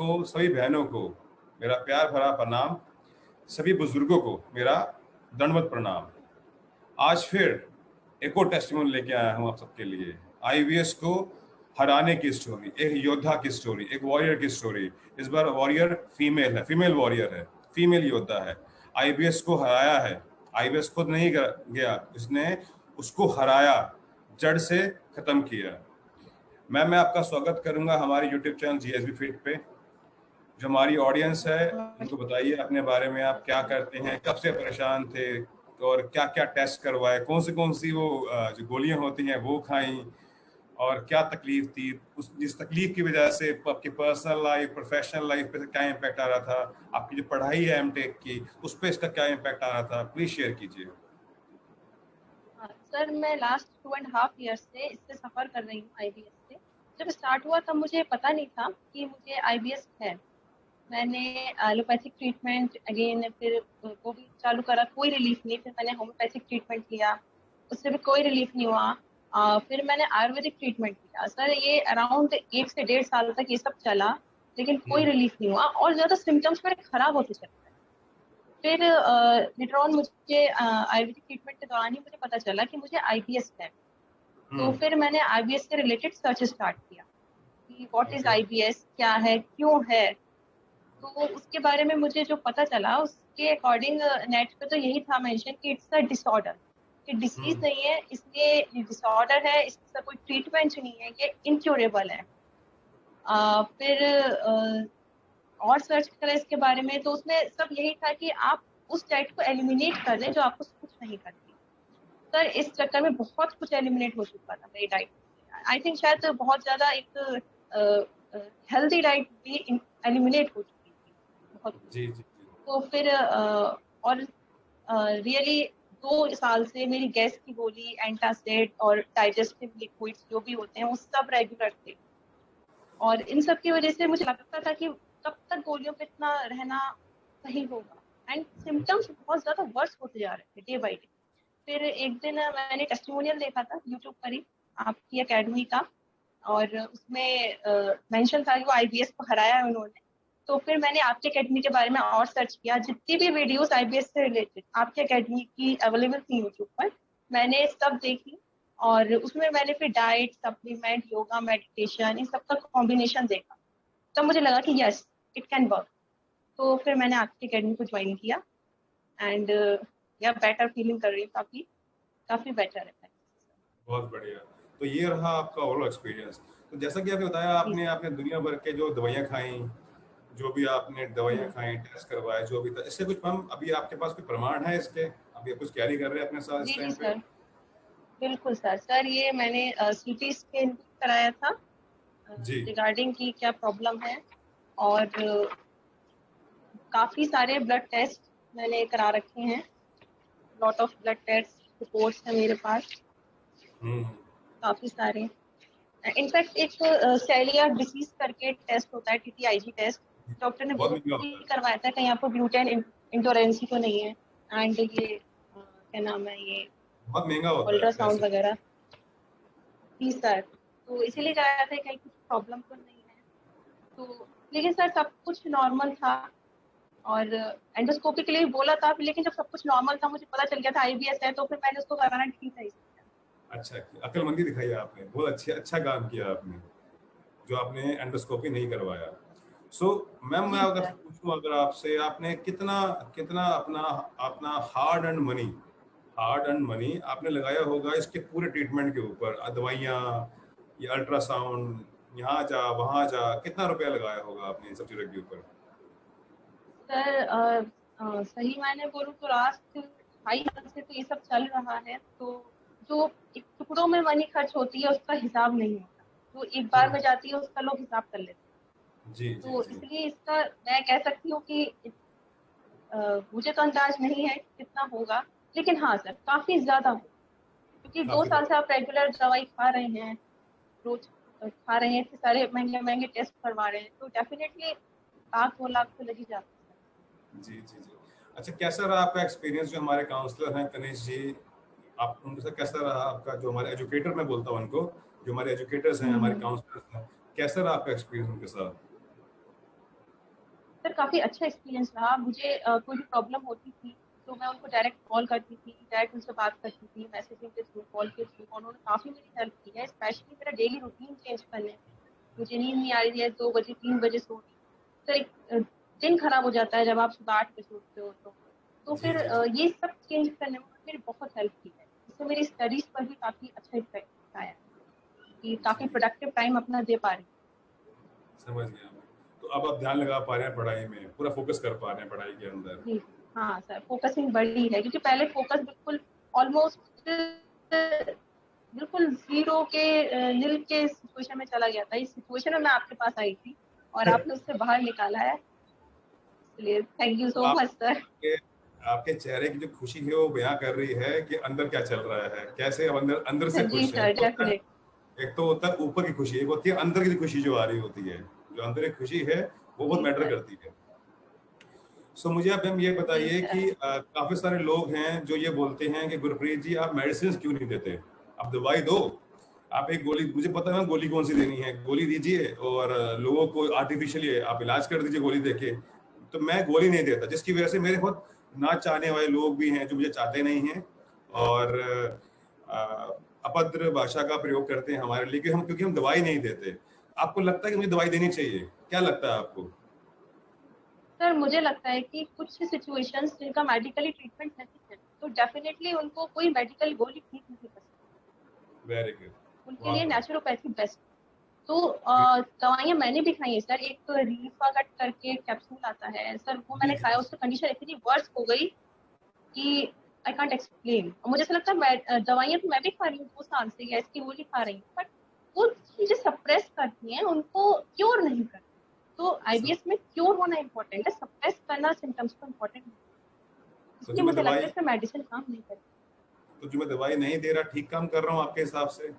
को, सभी बहनों को मेरा प्यार भरा प्रणाम, सभी बुजुर्गों को मेरा दंडवत प्रणाम। आज फिर एक और टेस्टिमोनी लेके आया हूँ आप सबके लिए। आईबीएस को हराने की स्टोरी, एक योद्धा की स्टोरी, एक वॉरियर की स्टोरी। इस बार वॉरियर फीमेल है, फीमेल वॉरियर है, फीमेल योद्धा है। आईबीएस को हराया है। आईबीएस खुद नहीं गया, उसने उसको हराया, जड़ से खत्म किया। मैं आपका स्वागत करूंगा हमारे यूट्यूब चैनल जीएसबी फिट पे। जो हमारी ऑडियंस है उनको बताइए अपने बारे में, आप क्या करते हैं, कब से परेशान थे और क्या क्या टेस्ट करवाए, कौन सी वो जो गोलियां होती हैं वो खाई, और क्या तकलीफ थी, उस जिस तकलीफ की वजह से आपकी पर्सनल लाइफ, प्रोफेशनल लाइफ पे क्या इम्पैक्ट आ रहा था, आपकी जो पढ़ाई है एमटेक की उस पर इसका क्या इम्पैक्ट आ रहा था, प्लीज शेयर कीजिए। सर, मैं लास्ट 2.5 ईयर्स से इससे सफ़र कर रही हूँ आईबीएस से। जब स्टार्ट हुआ तब मुझे पता नहीं था कि मुझे आईबीएस है। मैंने एलोपैथिक ट्रीटमेंट अगेन फिर वो भी चालू करा, कोई रिलीफ नहीं। फिर मैंने होम्योपैथिक ट्रीटमेंट लिया, उससे भी कोई रिलीफ नहीं हुआ। फिर मैंने आयुर्वेदिक ट्रीटमेंट लिया। सर, ये अराउंड 1 से 1.5 साल तक ये सब चला, लेकिन कोई रिलीफ नहीं हुआ और ज़्यादा सिम्टम्स मेरे खराब होते चले गए। फिर लेटर ऑन मुझे आयुर्वेदिक ट्रीटमेंट के दौरान ही मुझे पता चला कि मुझे आईबीएस है। तो फिर मैंने आईबीएस से रिलेटेड सर्च स्टार्ट किया कि व्हाट इज ओके। आईबीएस, क्या है, क्यों है। तो उसके बारे में मुझे जो पता चला उसके अकॉर्डिंग नेट पे तो यही था मेंशन कि इट्स अ डिसऑर्डर, कि डिसीज नहीं है, इसलिए ये डिसऑर्डर है, इसका कोई ट्रीटमेंट नहीं है, ये इनक्यूरेबल है। फिर और सर्च करें इसके बारे में तो उसमें सब यही था कि आप उस डाइट को एलिमिनेट कर दें जो आपको कुछ नहीं करती। सर, इस चक्कर में बहुत कुछ एलिमिनेट हो चुका था मेरी डाइट। आई थिंक शायद बहुत ज्यादा एक हेल्दी डाइट भी एलिमिनेट हो चुकी थी, बहुत कुछ। जी जी जी। तो फिर और रियली 2 साल से मेरी गैस की गोली, एंटासिड और डाइजेस्टिव लिक्विड्स जो भी होते हैं वो सब रेगुलर थे। और इन सब की वजह से मुझे लगता था कि कब तक गोलियों पे इतना रहना सही होगा। एंड सिम्टम्स बहुत ज्यादा वर्स होते जा रहे थे डे बाई डे। फिर एक दिन मैंने टेस्टिमोनियल देखा था यूट्यूब पर ही, आपकी एकेडमी का, और उसमें मेंशन था कि वो आईबीएस को हराया है उन्होंने। तो फिर मैंने आपकी एकेडमी के बारे में और सर्च किया। जितनी भी वीडियोस आईबीएस से रिलेटेड आपकी एकेडमी की अवेलेबल थी यूट्यूब पर, मैंने सब देखी। और उसमें मैंने फिर डाइट, सप्लीमेंट, योगा, मेडिटेशन, इन सब का कॉम्बिनेशन देखा। तब मुझे लगा कि यस, इट कैन वर्क। तो फिर मैंने आपकी एकेडमी को ज्वाइन किया एंड या बेटर फीलिंग कर रही हूँ, काफी काफी बेटर है। बहुत बढ़िया। तो ये रहा आपका ओवरऑल एक्सपीरियंस। तो जैसा कि आपने बताया, जी आपने सर। आपने दुनिया भर के जो दवाइयाँ खाई, जो भी आपने दवाइयाँ हम्म। खाई, टेस्ट करवाए, जो भी था, इससे कुछ हम अभी आपके पास कोई प्रमाण है इसके? अभी आप कुछ कैरी कर रहे हैं अपने साथ इस जी जी टाइम पे? सर, बिल्कुल सर। सर, ये मैंने सीटी स्कैन भी कराया था जी। रिगार्डिंग की क्या प्रॉब्लम है। और काफी सारे ब्लड टेस्ट मैंने करा रखे हैं। Lot of blood test reports है मेरे पास, हम्म। काफी सारे। इनफैक्ट एक सेलियाक डिसीज करके टेस्ट होता है, टीटीआईजी टेस्ट। डॉक्टर ने बहुत वो महंगा भी होता है। करवाया था कहीं आपको ग्लूटेन इंटॉलरेंसी तो नहीं है। एंड ये क्या नाम है, ये बहुत महंगा होता है अल्ट्रासाउंड टेस्ट। वगैरह। जी सर, तो इसीलिए कराया था कहीं कुछ प्रॉब्लम तो नहीं है। तो लेकिन सर सब कुछ नॉर्मल था। और एंडोस्कोपी के लिए भी बोला था, लेकिन जब सब कुछ नॉर्मल था, मुझे पता चल गया था आईबीएस है, तो फिर मैंने उसको कराना ठीक है इसी तरह। अच्छा, अक्लमंदी दिखाई आपने, बहुत अच्छा काम किया आपने, जो आपने एंडोस्कोपी नहीं करवाया। मैम, मैं जी अगर सर। पूछूं अगर आपसे, आपने कितना कितना अपना अपना हार्ड अर्न मनी आपने लगाया होगा इसके पूरे ट्रीटमेंट के ऊपर, दवाइयाँ, ये अल्ट्रासाउंड, यहाँ जा वहाँ जा, कितना रुपया लगाया होगा आपने इन सब चीज़ों के ऊपर? सर सही मायने बोलूँ तो लास्ट 2.5 साल से तो ये सब चल रहा है। तो जो एक टुकड़ों में मनी खर्च होती है उसका हिसाब नहीं होता, जो एक बार में जाती है उसका लोग हिसाब कर लेते हैं। जी जी तो जी। इसलिए इसका मैं कह सकती हूँ कि मुझे तो अंदाज नहीं है कि कितना होगा, लेकिन हाँ सर, काफी ज्यादा होगा। क्योंकि दो काफी साल से ज्यादा। आप रेगुलर दवाई खा रहे हैं, रोज खा रहे हैं, इतने सारे महंगे महंगे टेस्ट करवा रहे हैं, तो डेफिनेटली 1 लाख 2 लाख तो लग ही जाता है। जी जी जी। अच्छा, कैसा रहा आपका एक्सपीरियंस? जो हमारे काउंसलर हैं कनिष्क जी, आप उनके साथ कैसा रहा आपका? जो हमारे एजुकेटर, मैं बोलता हूँ उनको, जो हमारे एजुकेटर्स हैं, हमारे हम्म। काउंसलर्स हैं, कैसा रहा आपका एक्सपीरियंस उनके साथ? सर काफ़ी अच्छा एक्सपीरियंस रहा मुझे। कोई भी प्रॉब्लम होती थी तो मैं उनको डायरेक्ट कॉल करती थी, डायरेक्ट उनसे बात करती थी, मैसेजिंग के थ्रू, कॉल के थ्रू। उन्होंने काफ़ी मेरी हेल्प की है, स्पेशली मेरा डेली रूटीन चेंज करने में। मुझे नींद नहीं आ रही है, 2 बजे 3 बजे सो रही हूँ। सर एक दिन खराब हो जाता है जब आप सुबह 8 बजे सोते हो तो जी फिर जी जी। ये सब चेंज करने में मेरी बहुत हेल्प की है। इससे मेरी स्टडीज पर भी काफ़ी अच्छा इफेक्ट आया है कि काफ़ी जी प्रोडक्टिव टाइम अपना दे पा रही हूँ। समझ गया मैं। तो अब आप ध्यान लगा पा रहे हैं पढ़ाई में, पूरा फोकस कर पा रहे हैं पढ़ाई के अंदर। जी, जी। हाँ सर, फ़ोकसिंग बढ़ी है क्योंकि पहले फ़ोकस बिल्कुल ऑलमोस्ट बिल्कुल ज़ीरो के निल के सिचुएशन में चला गया था। इस सिचुएशन में मैं आपके पास आई थी और आपने उससे बाहर निकाला है। इसलिए थैंक यू तो सो मच सर। आपके आपके चेहरे की जो खुशी है वो बयां कर रही है कि अंदर क्या चल रहा है, कैसे आप अंदर अंदर से जी खुश हैं। Sir, definite. एक तो होता है ऊपर की खुशी, एक होती है अंदर की खुशी जो आ रही होती है। जो अंदर की खुशी है वो बहुत जी मैटर सर, करती है। सो मुझे आप हम ये जी बताइए सर। कि काफी सारे लोग हैं जो ये बोलते हैं कि गुरप्रीत जी आप मेडिसिन क्यों नहीं देते, आप दवाई दो। आप एक गोली, मुझे पता है गोली कौन सी देनी है, गोली दीजिए और लोगों को आर्टिफिशियली आप इलाज कर दीजिए गोली देके। तो मैं गोली नहीं देता, जिसकी वजह से मेरे बहुत ना चाहने वाले लोग भी हैं जो मुझे चाहते नहीं हैं और अ, अभद्र भाषा का प्रयोग करते हैं हमारे लिए कि हम, क्योंकि हम दवाई नहीं देते। आपको लगता है कि मुझे दवाई देनी चाहिए? क्या लगता है आपको? सर मुझे लगता है कि कुछ सिचुएशंस जिनका मेडिकली ट्रीटमेंट नहीं है, तो डेफिनिटली उनको कोई मेडिकल गोली ठीक नहीं कर सकती। Very good. उनके लिए बहुत बढ़िया। Naturopathy best. तो दवाइयाँ मैंने भी खाई है सर। एक रीफागट करके कैप्सूल आता है सर, वो जी मैंने जी खाया, जी। उससे कंडीशन इतनी वर्स हो गई कि आई कांट एक्सप्लेन। मुझे ऐसा लगता है मैं दवाइयाँ तो मैं भी खा रही हूँ 2 साल से, गैस की गोली खा रही हूँ, बट वो चीजें सप्रेस करती हैं, उनको क्योर नहीं करती। तो सब। आईबीएस में क्योर होना इम्पोर्टेंट है, सप्रेस करना सिम्टम्स को इम्पोर्टेंट नहीं। तो जो इसलिए मैं मुझे लगता दवाई है इसमें मेडिसिन काम नहीं करती। तो जो मैं दवाई नहीं दे रहा ठीक काम कर रहा हूँ आपके हिसाब से?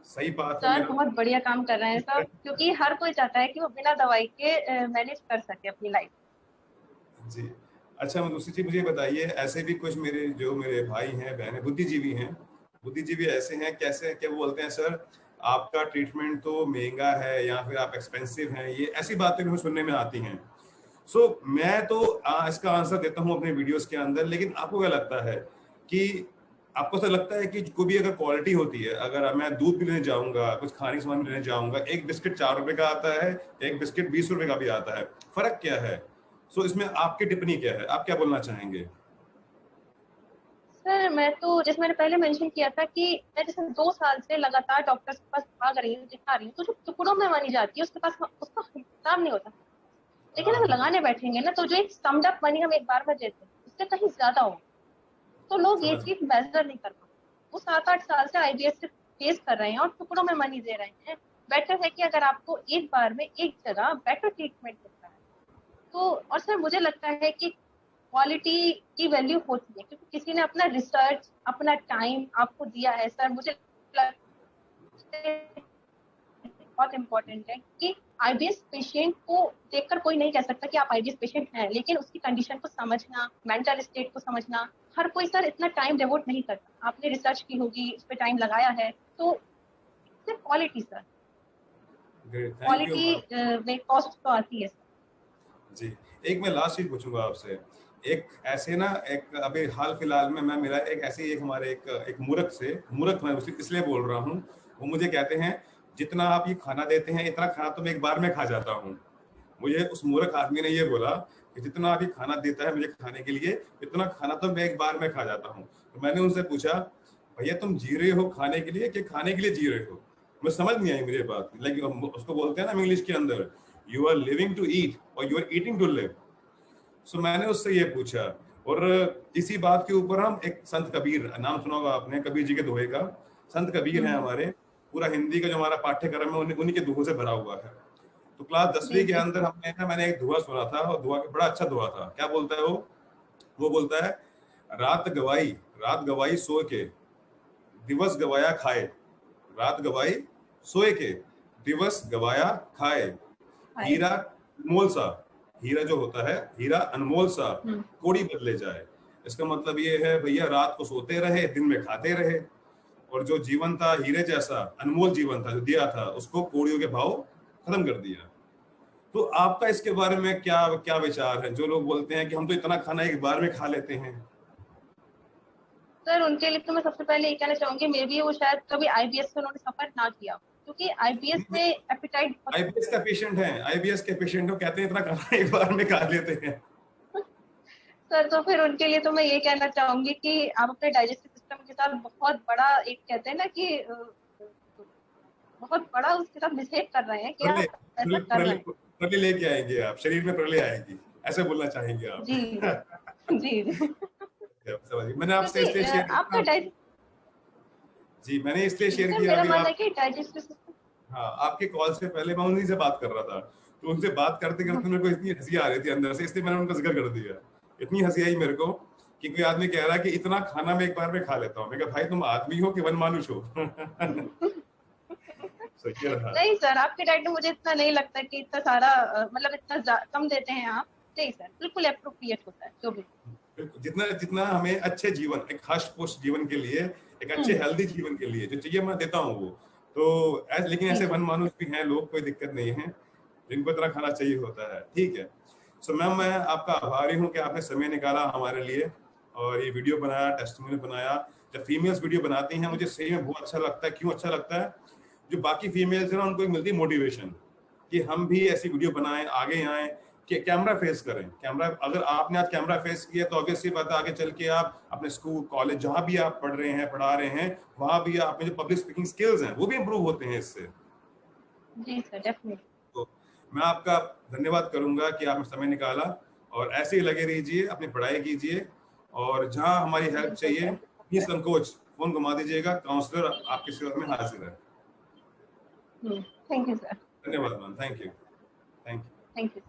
सही बात है सर मेरा? बहुत बढ़िया काम कर रहे हैं सब, क्योंकि हर कोई चाहता है कि वो बिना दवाई के मैनेज कर सके अपनी लाइफ। जी। अच्छा, दूसरी चीज मुझे बताइए, ऐसे भी कुछ मेरे जो मेरे भाई हैं बहन हैं बुद्धिजीवी हैं, बुद्धिजीवी ऐसे हैं कैसे क्या वो बोलते हैं सर आपका ट्रीटमेंट तो महंगा है या फिर आप एक्सपेंसिव हैं, ये ऐसी बातें भी सुनने में आती हैं। मैं तो इसका आंसर देता हूँ अपने वीडियोस के अंदर, लेकिन आपको क्या लगता है कि आपको ऐसा लगता है कि कोई भी अगर क्वालिटी होती है, अगर मैं दूध भी लेने जाऊंगा, कुछ खाने का सामान भी लेने जाऊंगा, एक बिस्किट 4 रुपए का आता है, एक बिस्किट 20 रुपए का भी आता है, फर्क क्या है? इसमें आपकी टिप्पणी क्या है, आप क्या बोलना चाहेंगे? सर मैं तो जैसे मैंने पहले मेंशन किया था कि मैं जैसे 2 साल से लगातार डॉक्टर्स के पास भाग रही हूँ, दिखा रही हूँ, तो जो टुकड़ों में मानी जाती है उसके पास उसका हिसाब नहीं होता। लेकिन हाँ अगर हाँ, लगाने बैठेंगे ना, तो जो एक समड अप मनी हम एक बार में देते हैं उससे कहीं ज्यादा हो, तो लोग ये समझ चीज मेजर नहीं कर पाते। वो 7-8 साल से आईबीएस से फेस कर रहे हैं और टुकड़ों में मनी दे रहे हैं। बेटर है कि अगर आपको एक बार में एक जगह बेटर ट्रीटमेंट मिल रहा है तो। और सर मुझे लगता है कि क्वालिटी की वैल्यू होती है क्योंकि किसी ने अपना रिसर्च, अपना टाइम आपको दिया है। सर मुझे लगता है बहुत इंपॉर्टेंट है कि आईबीएस पेशेंट को देखकर कोई नहीं कह सकता कि आप आईबीएस पेशेंट हैं, लेकिन उसकी कंडीशन को समझना, मेंटल स्टेट को समझना, हर कोई सर इतना टाइम डिवोट नहीं करता। आपने रिसर्च की होगी, उस पर टाइम लगाया है, तो सिर्फ quality sir, great, thank you quality ma'am. में कॉस्ट तो आती है सर। जी। एक मैं लास्ट चीज पूछूंगा आपसे। एक ऐसे ना, एक अभी हाल फिलहाल में मैं मिला एक ऐसे ही एक हमारे एक मूर्ख से, मूर्ख मैं इसलिए बोल रहा हूँ, वो मुझे कहते हैं जितना आप ये खाना देते हैं इतना खाना तो मैं एक बार में खा जाता हूँ। मुझे उस मूर्ख आदमी ने ये बोला कि जितना अभी खाना देता है मुझे खाने के लिए, इतना खाना तो मैं एक बार में खा जाता हूँ। तो मैंने उनसे पूछा भैया तुम जी रहे हो खाने के लिए कि खाने के लिए जी रहे हो? मुझे समझ नहीं आई मुझे बात, लेकिन उसको बोलते हैं ना इंग्लिश के अंदर, you are living to eat और you are eating to live. मैंने उससे ये पूछा। और इसी बात के ऊपर हम एक संत कबीर, नाम सुना होगा आपने कबीर जी के दोहे का, संत कबीर है हम्म। हमारे, पूरा हिंदी का जो हमारा पाठ्यक्रम है उन्हीं के दोहों से भरा हुआ है। तो क्लास जी 10वीं के जी। अंदर हमने ना, मैंने एक दुआ सुना था और दुआ बड़ा अच्छा दुआ था। क्या बोलता है वो बोलता है, रात गवाई, रात गवाई सो के, दिवस गवाया खाए, रात गवाई सोए के, दिवस गवाया खाए, हाय। हीरा अनमोल सा, हीरा जो होता है हीरा अनमोल सा, हम्म। कोड़ी बदले जाए। इसका मतलब ये है भैया रात को सोते रहे, दिन में खाते रहे, और जो जीवन था हीरे जैसा अनमोल जीवन था जो दिया था उसको कोड़ियों के भाव खत्म कर दिया। तो आपका इसके बारे में क्या क्या विचार है, जो लोग बोलते हैं कि हम तो इतना खाना एक बार में खा लेते हैं? सर उनके लिए तो मैं सबसे पहले ये कहना चाहूंगी, मे बी वो शायद कभी आईबीएस से उन्होंने सफर ना किया, क्योंकि आईबीएस में एपिटाइट बहुत आईबीएस का पेशेंट है, आईबीएस के पेशेंट हो, कहते हैं इतना खाना एक बार में खा लेते हैं। सर, तो फिर उनके लिए तो मैं ये कहना चाहूंगी कि आप अपने डाइजेस्टिव सिस्टम के साथ बहुत बड़ा, एक कहते हैं ना कि बहुत बड़ा उसके साथ मिसहेव कर रहे हैं कि प्रलय आप ऐसा कर रहे हैं। प्रलय लेके आएंगे आप, शरीर में प्रलय आएगी, ऐसे बोलना चाहेंगे आप? जी जी जी। समझिए, मैंने आपसे क्योंकि इसलिए शेयर आपका किया। जी, मैंने इसलिए जी शेयर सर, किया मेरा अभी मानना है आप। कि डाइजेस्टिव सिस्टम। हाँ, आपके कॉल से पहले मैं उन्हीं से बात कर रहा था, तो उनसे बात करते करते मेरे को इतनी हंसी आ रही थी अंदर से, इसलिए मैंने उनका जिक्र कर दिया। इतनी हंसी आई मेरे को कि कोई आदमी कह रहा है कि इतना खाना मैं एक बार में खा लेता हूँ। मैं कहा भाई तुम आदमी हो कि वन मानुष हो? सही रहा। नहीं सर, आपके डाइट में मुझे इतना नहीं लगता कि इतना सारा मतलब इतना कम देते हैं आप। नहीं सर, बिल्कुल अप्रोप्रिएट होता है जो भी। बिल्कुल, जितना जितना हमें अच्छे जीवन, एक हष्ट पुष्ट जीवन के लिए, एक अच्छे हेल्दी जीवन के लिए जो चाहिए मैं देता हूँ वो। तो लेकिन जी ऐसे वन सर। मानुष भी हैं लोग, कोई दिक्कत नहीं है, जिनको इतना खाना चाहिए होता है। ठीक है। सो मैम, मैं आपका आभारी हूँ कि आपने समय निकाला हमारे लिए और ये वीडियो बनाया, टेस्टिमोनियल बनाया। जब फीमेल्स वीडियो बनाती हैं मुझे सही में बहुत अच्छा लगता है। क्यों अच्छा लगता है? जो बाकी फीमेल्स हैं ना, उनको एक मिलती है मोटिवेशन कि हम भी ऐसी वीडियो बनाएं, आगे आएं, कि कैमरा फेस करें। कैमरा, अगर आपने आज कैमरा फेस किया तो ऑब्वियसली बात है, आगे चल के आप अपने स्कूल, कॉलेज, जहां भी आप पढ़ रहे हैं, पढ़ा रहे हैं, वहां भी आप में जो पब्लिक स्पीकिंग स्किल्स हैं वो भी इंप्रूव होते हैं इससे। जी सर, डेफिनेटली। तो मैं आपका धन्यवाद करूंगा कि आपने समय निकाला, और ऐसे ही लगे रहिए, अपनी पढ़ाई कीजिए, और जहां हमारी हेल्प बिल्कुल चाहिए सर। निसंकोच फोन घुमा दीजिएगा, काउंसलर आपकी सेवा में हाजिर है। Thank you sir. धन्यवाद ma'am, thank you, thank you. Thank you.